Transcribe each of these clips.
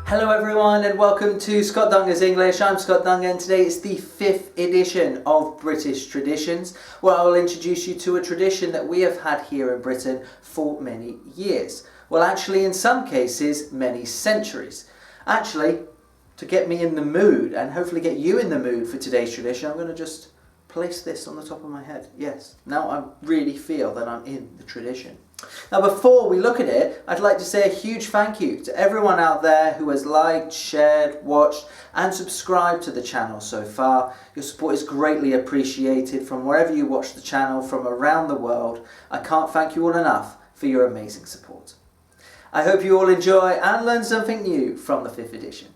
Hello everyone and welcome to Scott Dunger's English. I'm Scott Dunger and today is the 5th edition of British Traditions, where I will introduce you to a tradition that we have had here in Britain for many years. Well, actually in some cases many centuries. Actually, to get me in the mood and hopefully get you in the mood for today's tradition, I'm going to just place this on the top of my head. Yes, now I really feel that I'm in the tradition. Now before we look at it, I'd like to say a huge thank you to everyone out there who has liked, shared, watched and subscribed to the channel so far. Your support is greatly appreciated from wherever you watch the channel from around the world. I can't thank you all enough for your amazing support. I hope you all enjoy and learn something new from the 5th edition.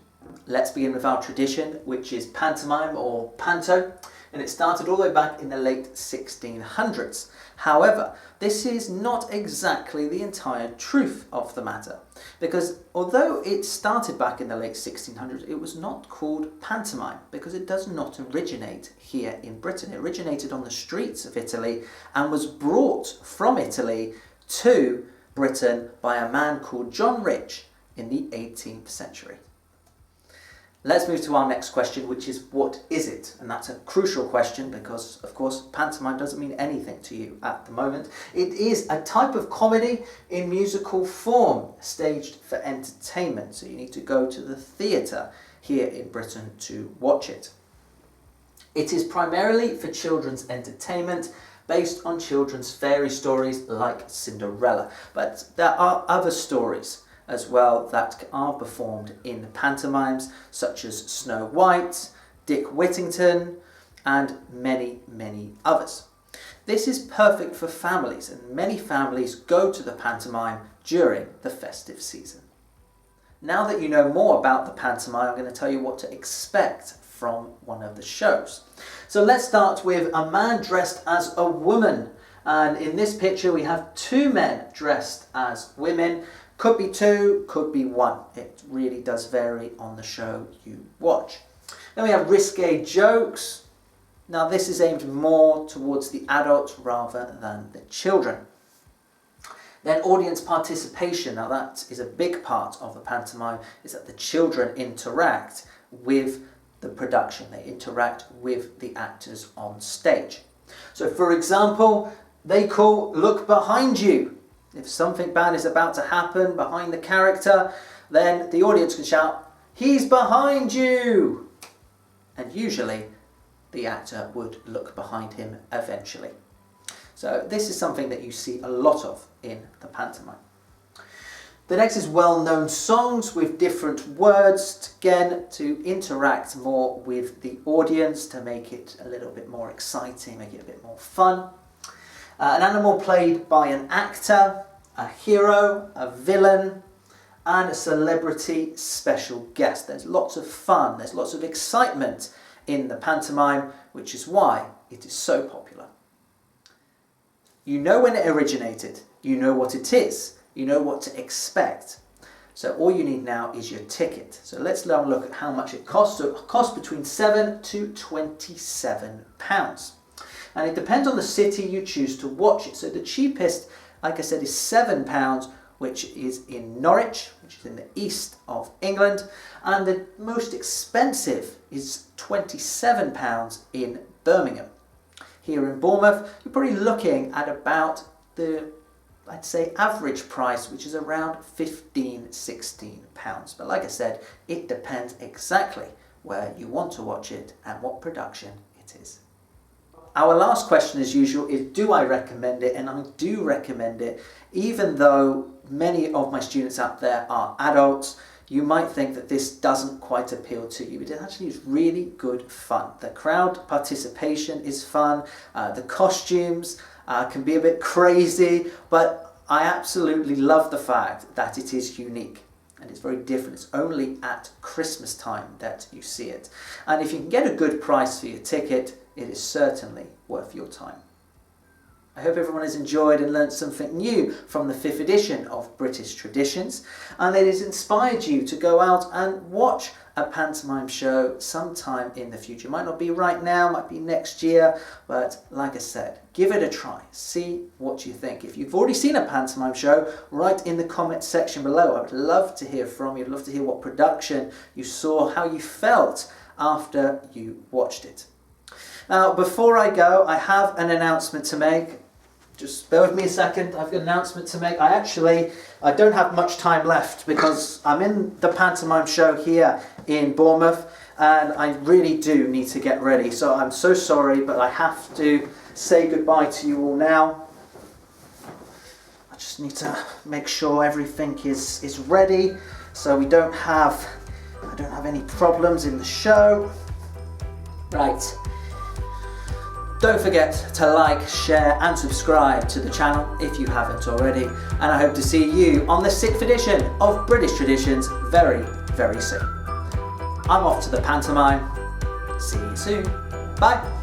Let's begin with our tradition, which is pantomime or panto, and it started all the way back in the late 1600s. However, this is not exactly the entire truth of the matter, because although it started back in the late 1600s, it was not called pantomime because it does not originate here in Britain. It originated on the streets of Italy and was brought from Italy to Britain by a man called John Rich in the 18th century. Let's move to our next question, which is what is it? And that's a crucial question because, of course, pantomime doesn't mean anything to you at the moment. It is a type of comedy in musical form, staged for entertainment. So you need to go to the theatre here in Britain to watch it. It is primarily for children's entertainment, based on children's fairy stories like Cinderella. But there are other stories as well that are performed in pantomimes such as Snow White, Dick Whittington and many others. This is perfect for families and many families go to the pantomime during the festive season. Now that you know more about the pantomime, I'm going to tell you what to expect from one of the shows. So let's start with a man dressed as a woman, and in this picture we have two men dressed as women. Could be two, could be one. It really does vary on the show you watch. Then we have risque jokes. Now this is aimed more towards the adults rather than the children. Then audience participation. Now that is a big part of the pantomime, is that the children interact with the production. They interact with the actors on stage. So for example, they call "Look behind you." If something bad is about to happen behind the character, then the audience can shout, "He's behind you!" And usually the actor would look behind him eventually. So this is something that you see a lot of in the pantomime. The next is well-known songs with different words, again to interact more with the audience, to make it a little bit more exciting, make it a bit more fun. An animal played by an actor, a hero, a villain, and a celebrity special guest. There's lots of fun, there's lots of excitement in the pantomime, which is why it is so popular. You know when it originated, you know what it is, you know what to expect. So all you need now is your ticket. So let's now look at how much it costs. So it costs between £7 to £27. And it depends on the city you choose to watch it. So the cheapest, like I said, is £7, which is in Norwich, which is in the east of England. And the most expensive is £27 in Birmingham. Here in Bournemouth, you're probably looking at about the, I'd say, average price, which is around £15, £16. But like I said, it depends exactly where you want to watch it and what production it is. Our last question, as usual, is do I recommend it? And I do recommend it, even though many of my students out there are adults. You might think that this doesn't quite appeal to you, but it actually is really good fun. The crowd participation is fun, the costumes can be a bit crazy, but I absolutely love the fact that it is unique. And it's very different. It's only at Christmas time that you see it. And if you can get a good price for your ticket, it is certainly worth your time. I hope everyone has enjoyed and learnt something new from the 5th edition of British Traditions, and it has inspired you to go out and watch a pantomime show sometime in the future. Might not be right now, might be next year, but like I said, give it a try. See what you think. If you've already seen a pantomime show, write in the comments section below. I would love to hear from you. I'd love to hear what production you saw, how you felt after you watched it. Now, before I go, I have an announcement to make. Just bear with me a second, I've got an announcement to make. I don't have much time left because I'm in the pantomime show here in Bournemouth and I really do need to get ready. So I'm so sorry, but I have to say goodbye to you all now. I just need to make sure everything is ready so I don't have any problems in the show. Right. Don't forget to like, share and subscribe to the channel if you haven't already. And I hope to see you on the 6th edition of British Traditions very, very soon. I'm off to the pantomime. See you soon. Bye.